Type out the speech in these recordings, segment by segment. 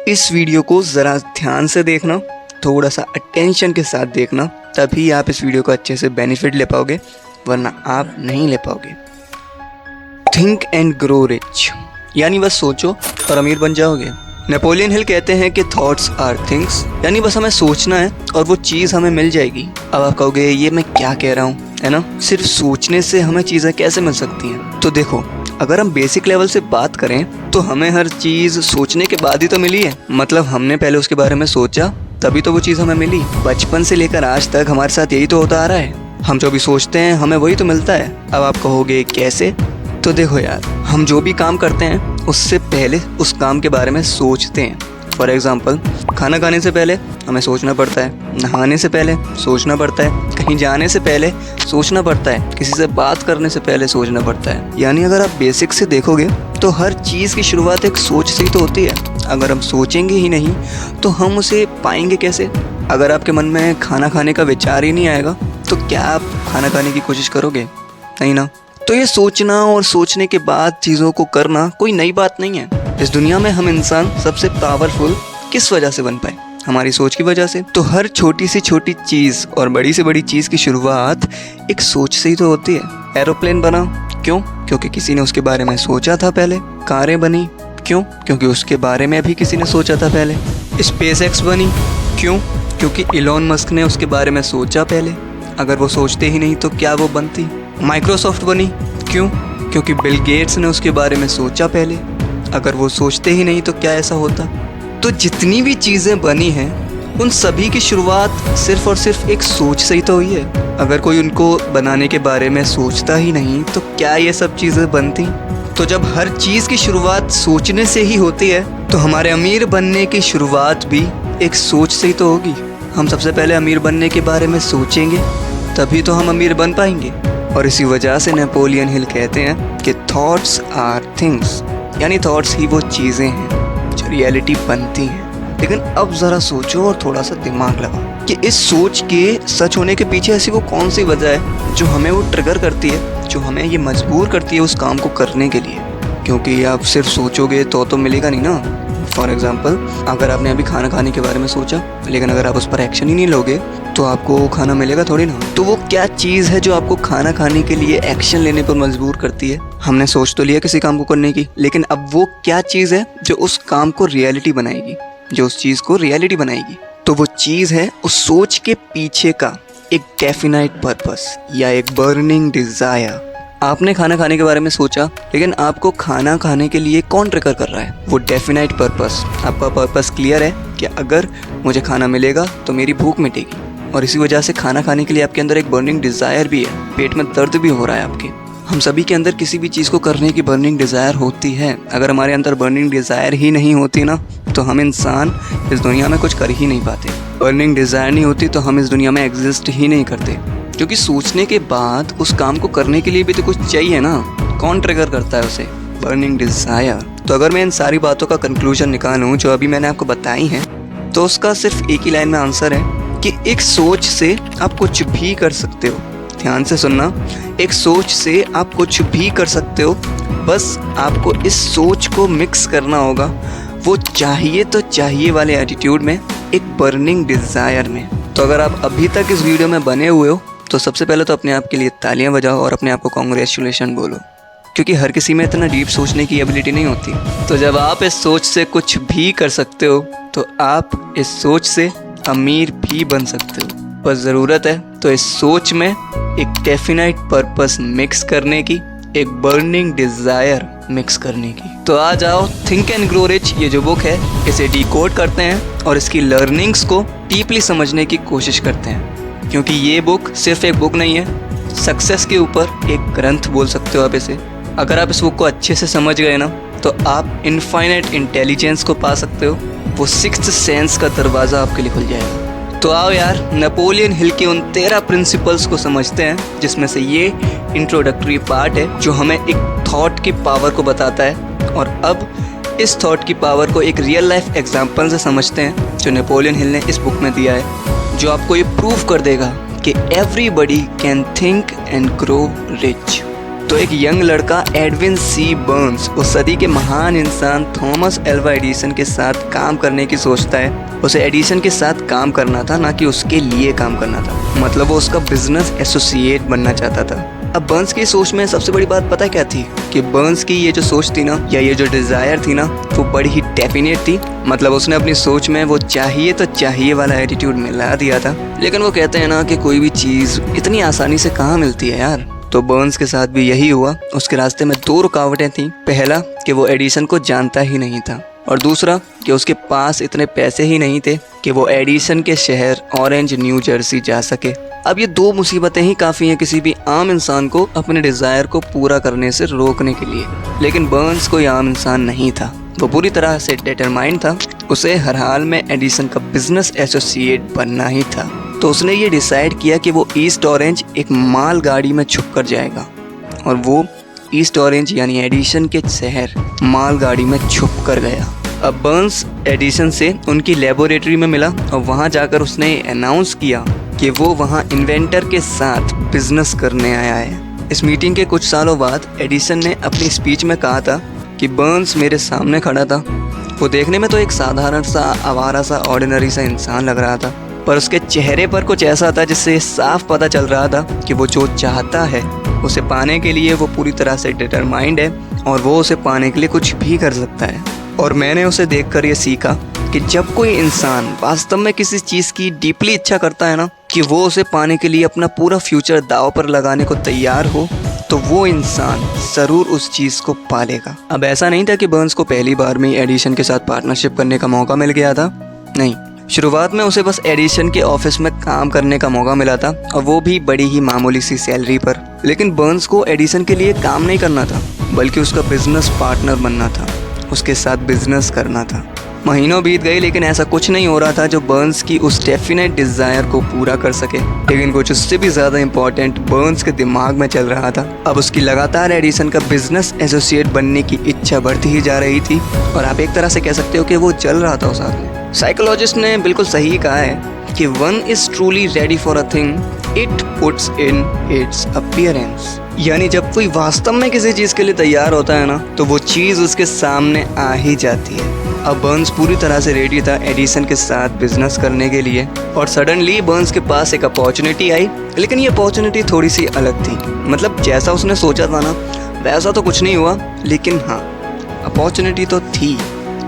इस वीडियो को ज़रा ध्यान से देखना, थोड़ा सा अटेंशन के साथ देखना, तभी आप इस वीडियो का अच्छे से बेनिफिट ले पाओगे, वरना आप नहीं ले पाओगे। थिंक एंड ग्रो रिच, यानी बस सोचो और अमीर बन जाओगे। नेपोलियन हिल कहते हैं कि थॉट्स आर थिंग्स, यानी बस हमें सोचना है और वो चीज़ हमें मिल जाएगी। अब आप कहोगे ये मैं क्या कह रहा हूँ, है ना? सिर्फ सोचने से हमें चीज़ें कैसे मिल सकती हैं? तो देखो, अगर हम बेसिक लेवल से बात करें तो हमें हर चीज़ सोचने के बाद ही तो मिली है। मतलब हमने पहले उसके बारे में सोचा, तभी तो वो चीज़ हमें मिली। बचपन से लेकर आज तक हमारे साथ यही तो होता आ रहा है। हम जो भी सोचते हैं हमें वही तो मिलता है। अब आप कहोगे कैसे? तो देखो यार, हम जो भी काम करते हैं उससे पहले उस काम के बारे में सोचते हैं। फॉर एग्ज़ाम्पल, खाना खाने से पहले हमें सोचना पड़ता है, नहाने से पहले सोचना पड़ता है, कहीं जाने से पहले सोचना पड़ता है, किसी से बात करने से पहले सोचना पड़ता है। यानी अगर आप बेसिक से देखोगे तो हर चीज़ की शुरुआत एक सोच से ही तो होती है। अगर हम सोचेंगे ही नहीं तो हम उसे पाएंगे कैसे? अगर आपके मन में खाना खाने का विचार ही नहीं आएगा तो क्या आप खाना खाने की कोशिश करोगे? नहीं ना। तो ये सोचना और सोचने के बाद चीज़ों को करना कोई नई बात नहीं है। इस दुनिया में हम इंसान सबसे पावरफुल किस वजह से बन पाए? हमारी सोच की वजह से। तो हर छोटी से छोटी चीज़ और बड़ी से बड़ी चीज़ की शुरुआत एक सोच से ही तो होती है। एरोप्लेन बना क्यों? क्योंकि किसी ने उसके बारे में सोचा था पहले। कारें बनी क्यों? क्योंकि उसके बारे में भी किसी ने सोचा था पहले। स्पेसएक्स बनी क्यों? क्योंकि इलॉन मस्क ने उसके बारे में सोचा पहले। अगर वो सोचते ही नहीं तो क्या वो बनती? माइक्रोसॉफ्ट बनी क्यों? क्योंकि बिल गेट्स ने उसके बारे में सोचा पहले। अगर वो सोचते ही नहीं तो क्या ऐसा होता? तो जितनी भी चीज़ें बनी हैं उन सभी की शुरुआत सिर्फ और सिर्फ एक सोच से ही तो हुई है। अगर कोई उनको बनाने के बारे में सोचता ही नहीं तो क्या ये सब चीज़ें बनती? तो जब हर चीज़ की शुरुआत सोचने से ही होती है तो हमारे अमीर बनने की शुरुआत भी एक सोच से ही तो होगी। हम सबसे पहले अमीर बनने के बारे में सोचेंगे, तभी तो हम अमीर बन पाएंगे। और इसी वजह से नेपोलियन हिल कहते हैं कि थॉट्स आर थिंग्स, यानी थॉट्स ही वो चीज़ें हैं जो रियलिटी बनती हैं। लेकिन अब ज़रा सोचो और थोड़ा सा दिमाग लगाओ कि इस सोच के सच होने के पीछे ऐसी वो कौन सी वजह है जो हमें वो ट्रिगर करती है, जो हमें ये मजबूर करती है उस काम को करने के लिए। क्योंकि आप सिर्फ सोचोगे तो मिलेगा नहीं ना। फॉर एग्ज़ाम्पल, अगर आपने अभी खाना खाने के बारे में सोचा लेकिन अगर आप उस पर एक्शन ही नहीं लोगे तो आपको खाना मिलेगा थोड़ी ना। तो वो क्या चीज़ है जो आपको खाना खाने के लिए एक्शन लेने पर मजबूर करती है? हमने सोच तो लिया किसी काम को करने की, लेकिन अब वो क्या चीज़ है जो उस काम को रियलिटी बनाएगी, जो उस चीज़ को रियलिटी बनाएगी? तो वो चीज़ है उस सोच के पीछे का एक डेफिनाइट पर्पस या एक बर्निंग डिज़ायर। आपने खाना खाने के बारे में सोचा, लेकिन आपको खाना खाने के लिए कौन ट्रिगर कर रहा है? वो डेफिनाइट पर्पस। आपका पर्पस क्लियर है कि अगर मुझे खाना मिलेगा तो मेरी भूख मिटेगी, और इसी वजह से खाना खाने के लिए आपके अंदर एक बर्निंग डिज़ायर भी है। पेट में दर्द भी हो रहा है आपके। हम सभी के अंदर किसी भी चीज़ को करने की बर्निंग डिज़ायर होती है। अगर हमारे अंदर बर्निंग डिज़ायर ही नहीं होती ना तो हम इंसान इस दुनिया में कुछ कर ही नहीं पाते। बर्निंग डिज़ायर नहीं होती तो हम इस दुनिया में एग्जिस्ट ही नहीं करते। क्योंकि सोचने के बाद उस काम को करने के लिए भी तो कुछ चाहिए ना। कौन ट्रिगर करता है उसे? Burning desire. तो अगर मैं इन सारी बातों का कंक्लूजन निकालूं जो अभी मैंने आपको बताई हैं, तो उसका सिर्फ एक ही लाइन में आंसर है कि एक सोच से आप कुछ भी कर सकते हो। ध्यान से सुनना, एक सोच से आप कुछ भी कर सकते हो। बस आपको इस सोच को मिक्स करना होगा वो चाहिए तो चाहिए वाले एटीट्यूड में, एक बर्निंग डिज़ायर में। तो अगर आप अभी तक इस वीडियो में बने हुए हो तो सबसे पहले तो अपने आप के लिए तालियां बजाओ और अपने आप को कॉन्ग्रेचुलेशन बोलो, क्योंकि हर किसी में इतना डीप सोचने की एबिलिटी नहीं होती। तो जब आप इस सोच से कुछ भी कर सकते हो तो आप इस सोच से अमीर भी बन सकते हो। बस ज़रूरत है तो इस सोच में एक डेफिनाइट पर्पस मिक्स करने की, एक बर्निंग डिज़ायर मिक्स करने की। तो आ जाओ, थिंक एंड ग्रो रिच ये जो बुक है इसे डिकोड करते हैं और इसकी लर्निंग्स को डीपली समझने की कोशिश करते हैं। क्योंकि ये बुक सिर्फ एक बुक नहीं है, सक्सेस के ऊपर एक ग्रंथ बोल सकते हो आप इसे। अगर आप इस बुक को अच्छे से समझ गए ना तो आप इनफाइनाइट इंटेलिजेंस को पा सकते हो। वो सिक्स्थ सेंस का दरवाज़ा आपके लिए खुल जाएगा। तो आओ यार, नेपोलियन हिल के उन 13 प्रिंसिपल्स को समझते हैं, जिसमें से ये इंट्रोडक्टरी पार्ट है जो हमें एक थॉट की पावर को बताता है। और अब इस थॉट की पावर को एक रियल लाइफ एग्जाम्पल से समझते हैं जो नेपोलियन हिल ने इस बुक में दिया है, जो आपको ये प्रूव कर देगा कि everybody can think and grow rich. तो एक यंग लड़का एडविन सी बर्न्स उस सदी के महान इंसान थॉमस एल्वा एडिसन के साथ काम करने की सोचता है। उसे एडिसन के साथ काम करना था, ना कि उसके लिए काम करना था। मतलब वो उसका बिजनेस एसोसिएट बनना चाहता था। अब बर्न्स की सोच में सबसे बड़ी बात पता क्या थी कि बर्न्स की ये जो सोच थी ना, या ये जो डिज़ायर थी ना, वो बड़ी ही डेफिनेट थी। मतलब उसने अपनी सोच में वो चाहिए तो चाहिए वाला एटीट्यूड मिला दिया था। लेकिन वो कहते हैं ना कि कोई भी चीज़ इतनी आसानी से कहाँ मिलती है यार। तो बर्न्स के साथ भी यही हुआ। उसके रास्ते में 2 रुकावटें थीं। पहला कि वो एडिसन को जानता ही नहीं था, और दूसरा कि उसके पास इतने पैसे ही नहीं थे कि वो एडिसन के शहर ऑरेंज न्यू जर्सी जा सके। अब ये 2 मुसीबतें ही काफ़ी हैं किसी भी आम इंसान को अपने डिज़ायर को पूरा करने से रोकने के लिए। लेकिन बर्न्स कोई आम इंसान नहीं था। वो पूरी तरह से डिटरमाइंड था। उसे हर हाल में एडिसन का बिजनेस एसोसिएट बनना ही था। तो उसने ये डिसाइड किया कि वो ईस्ट ऑरेंज एक माल गाड़ी में छुप कर जाएगा, और वो ईस्ट ऑरेंज यानी एडिसन के शहर माल गाड़ी में छुप कर गया। अब बर्न्स एडिसन से उनकी लेबोरेटरी में मिला, और वहाँ जाकर उसने अनाउंस किया कि वो वहाँ इन्वेंटर के साथ बिजनेस करने आया है। इस मीटिंग के कुछ सालों बाद एडिसन ने अपनी स्पीच में कहा था कि बर्न्स मेरे सामने खड़ा था। वो देखने में तो एक साधारण सा, आवारा सा, ऑर्डिनरी सा इंसान लग रहा था, पर उसके चेहरे पर कुछ ऐसा था जिससे साफ पता चल रहा था कि वो जो चाहता है उसे पाने के लिए वो पूरी तरह से डिटरमाइंड है, और वो उसे पाने के लिए कुछ भी कर सकता है। और मैंने उसे देखकर ये सीखा कि जब कोई इंसान वास्तव में किसी चीज़ की डीपली इच्छा करता है ना, कि वो उसे पाने के लिए अपना पूरा फ्यूचर दांव पर लगाने को तैयार हो, तो वो इंसान ज़रूर उस चीज़ को पालेगा। अब ऐसा नहीं था कि बर्न्स को पहली बार में एडिसन के साथ पार्टनरशिप करने का मौका मिल गया था। नहीं, शुरुआत में उसे बस एडिसन के ऑफिस में काम करने का मौका मिला था, और वो भी बड़ी ही मामूली सी सैलरी पर। लेकिन बर्न्स को एडिसन के लिए काम नहीं करना था, बल्कि उसका बिजनेस पार्टनर बनना था, उसके साथ बिजनेस करना था। महीनों बीत गए, लेकिन ऐसा कुछ नहीं हो रहा था जो बर्न्स की उस डेफिनेट डिज़ायर को पूरा कर सके। लेकिन कुछ उससे भी ज़्यादा इम्पोर्टेंट बर्न्स के दिमाग में चल रहा था। अब उसकी लगातार एडिसन का बिजनेस एसोसिएट बनने की इच्छा बढ़ती ही जा रही थी, और आप एक तरह से कह सकते हो कि वो जल रहा था उस आग में। साइकोलॉजिस्ट ने बिल्कुल सही कहा है कि one is truly ready for a thing it puts in its appearance. यानी जब कोई वास्तव में किसी चीज़ के लिए तैयार होता है ना, तो वो चीज़ उसके सामने आ ही जाती है। अब बर्न्स पूरी तरह से रेडी था एडिसन के साथ बिजनेस करने के लिए, और सडनली बर्न्स के पास एक अपॉर्चुनिटी आई। लेकिन ये अपॉर्चुनिटी थोड़ी सी अलग थी। मतलब जैसा उसने सोचा था ना, वैसा तो कुछ नहीं हुआ, लेकिन हाँ, अपॉर्चुनिटी तो थी।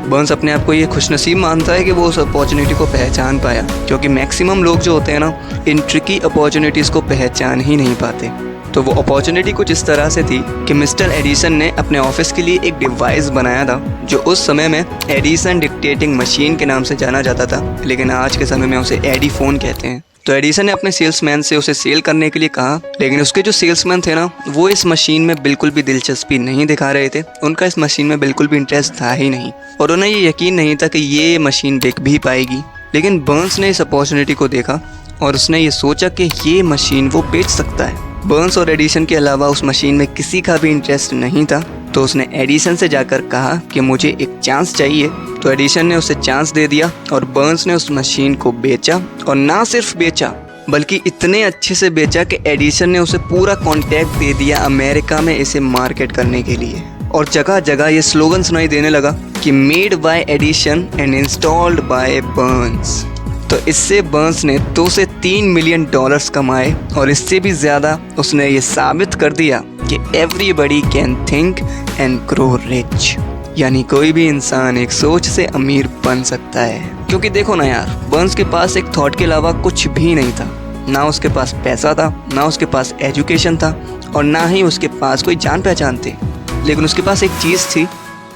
बर्न्स अपने आप को ये खुशनसीब मानता है कि वो उस अपॉर्चुनिटी को पहचान पाया, क्योंकि मैक्सिमम लोग जो होते हैं ना, इन ट्रिकी अपॉर्चुनिटीज़ को पहचान ही नहीं पाते। तो वो अपॉर्चुनिटी कुछ इस तरह से थी कि मिस्टर एडिसन ने अपने ऑफिस के लिए एक डिवाइस बनाया था, जो उस समय में एडिसन डिक्टेटिंग मशीन के नाम से जाना जाता था, लेकिन आज के समय में उसे एडी फ़ोन कहते हैं। तो एडिसन ने अपने सेल्समैन से उसे सेल करने के लिए कहा, लेकिन उसके जो सेल्समैन थे ना, वो इस मशीन में बिल्कुल भी दिलचस्पी नहीं दिखा रहे थे। उनका इस मशीन में बिल्कुल भी इंटरेस्ट था ही नहीं, और उन्हें ये यकीन नहीं था कि ये मशीन बिक भी पाएगी। लेकिन बर्न्स ने इस अपॉर्चुनिटी को देखा, और उसने ये सोचा कि ये मशीन वो बेच सकता है। बर्न्स और एडिसन के अलावा उस मशीन में किसी का भी इंटरेस्ट नहीं था। तो उसने एडिसन से जाकर कहा कि मुझे एक चांस चाहिए। तो एडिसन ने उसे चांस दे दिया, और बर्न्स ने उस मशीन को बेचा, और ना सिर्फ बेचा बल्कि इतने अच्छे से बेचा कि एडिसन ने उसे पूरा कॉन्टैक्ट दे दिया अमेरिका में इसे मार्केट करने के लिए। और जगह जगह ये स्लोगन सुनाई देने लगा कि made by Edison and installed by Burns. तो इससे बर्न्स ने 2 से 3 मिलियन डॉलर्स कमाए, और इससे भी ज़्यादा उसने ये साबित कर दिया कि everybody can think and grow rich. यानी कोई भी इंसान एक सोच से अमीर बन सकता है। क्योंकि देखो ना यार, बर्न्स के पास एक थॉट के अलावा कुछ भी नहीं था। ना उसके पास पैसा था, ना उसके पास एजुकेशन था, और ना ही उसके पास कोई जान पहचान थी। लेकिन उसके पास एक चीज़ थी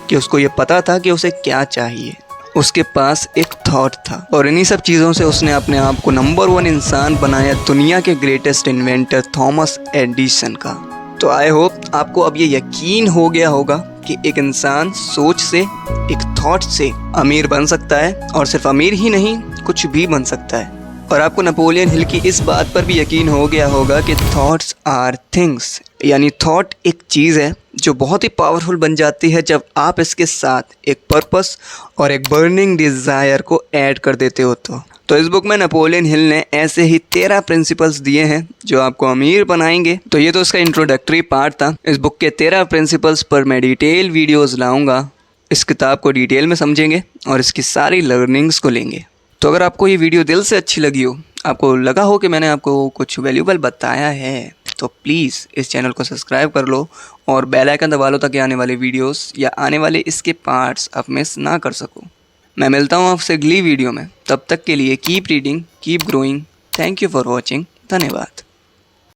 कि उसको ये पता था कि उसे क्या चाहिए। उसके पास एक थॉट था, और इन्हीं सब चीज़ों से उसने अपने आप को नंबर 1 इंसान बनाया दुनिया के ग्रेटेस्ट इन्वेंटर थॉमस एडिसन का। तो आई होप आपको अब ये यकीन हो गया होगा कि एक इंसान सोच से, एक थॉट से अमीर बन सकता है, और सिर्फ अमीर ही नहीं, कुछ भी बन सकता है। और आपको नेपोलियन हिल की इस बात पर भी यकीन हो गया होगा कि थॉट्स आर थिंग्स। यानी थॉट एक चीज़ है जो बहुत ही पावरफुल बन जाती है जब आप इसके साथ एक पर्पस और एक बर्निंग डिज़ायर को ऐड कर देते हो। तो इस बुक में नेपोलियन हिल ने ऐसे ही 13 प्रिंसिपल्स दिए हैं जो आपको अमीर बनाएंगे। तो ये तो इसका इंट्रोडक्टरी पार्ट था। इस बुक के 13 प्रिंसिपल्स पर मैं डिटेल वीडियोस लाऊंगा। इस किताब को डिटेल में समझेंगे और इसकी सारी लर्निंग्स को लेंगे। तो अगर आपको ये वीडियो दिल से अच्छी लगी हो, आपको लगा हो कि मैंने आपको कुछ वैल्यूबल बताया है, तो प्लीज़ इस चैनल को सब्सक्राइब कर लो और बेल आइकन दबा लो ताकि आने वाले वीडियोस या आने वाले इसके पार्ट्स आप मिस ना कर सको। मैं मिलता हूँ आपसे अगली वीडियो में। तब तक के लिए keep reading, keep growing. Thank you for watching. धन्यवाद।